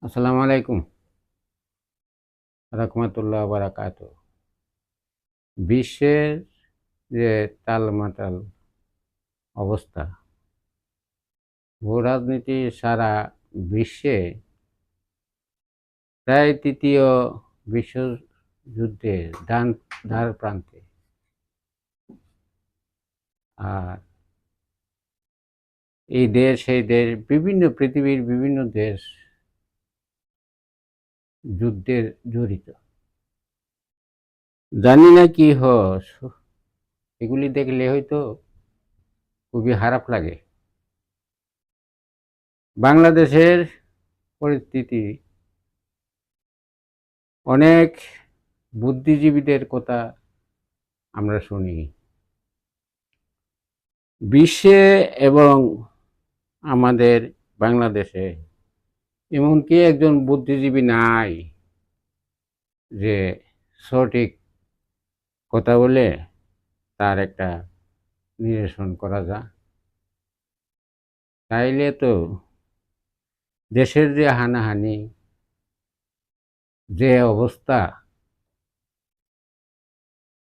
আসসালামু আলাইকুম রাহমাতুল্লাহ বারাকাতু। বিশ্বের যে টালমাটাল অবস্থা, ভূ-রাজনীতি সারা বিশ্বে প্রায় তৃতীয় বিশ্বযুদ্ধের দ্বার প্রান্তে। আর এই দেশ সেই দেশ পৃথিবীর বিভিন্ন দেশ যুদ্ধের জড়িত। জানি না কি এগুলি দেখলে হয়তো খুবই খারাপ লাগে। বাংলাদেশের পরিস্থিতি, অনেক বুদ্ধিজীবীদের কথা আমরা শুনি। বিশ্বে এবং আমাদের বাংলাদেশে এমনকি একজন বুদ্ধিজীবী নাই যে সঠিক কথা বলে তার একটা নিরসন করা যায়। তাইলে তো দেশের যে হানাহানি, যে অবস্থা,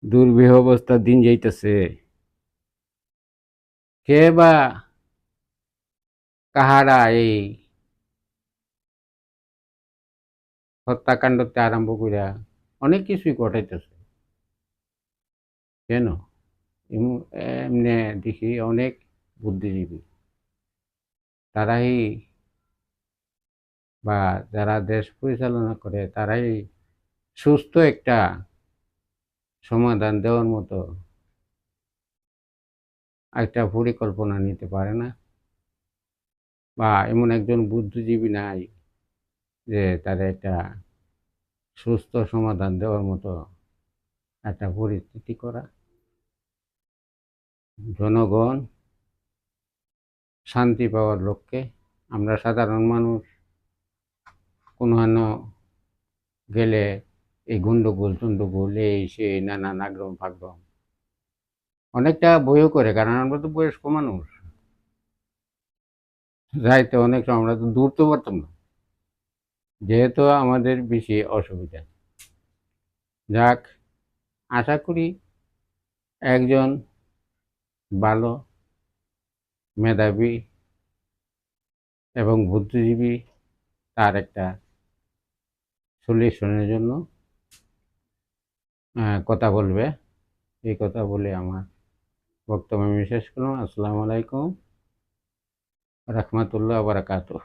দুর্বিহ অবস্থা দিন যাইতেছে, কে বা কাহারা এই হত্যাকাণ্ডতে আরম্ভ করিয়া অনেক কিছুই ঘটাইতেছে। কেন? এমনি দেখি অনেক বুদ্ধিজীবী, তারাই বা যারা দেশ পরিচালনা করে তারাই সুস্থ একটা সমাধান দেওয়ার মতো একটা পরিকল্পনা নিতে পারে না, বা এমন একজন বুদ্ধিজীবী নাই যে তাদের একটা সুস্থ সমাধান দেওয়ার মতো একটা পরিস্থিতি করা। জনগণ শান্তি পাওয়ার লক্ষ্যে আমরা সাধারণ মানুষ কোনো গেলে এই টুন্ডগোল এই সেই নানান আগ্রহ ফাগ্রহ অনেকটা বইও করে, কারণ আমরা তো বয়স্ক মানুষ, যাইতে অনেক সময় আমরা তো দূর তো পারতাম না, যেহেতু আমাদের বেশি অসুবিধা। যাক, আশা করি একজন ভালো, মেধাবী এবং বুদ্ধিজীবী তার একটা সলিউশনের জন্য কথা বলবে। এই কথা বলে আমার বক্তব্য আমি শেষ করলাম। আসসালামু আলাইকুম রাহমাতুল্লাহ বারাকাতুহ।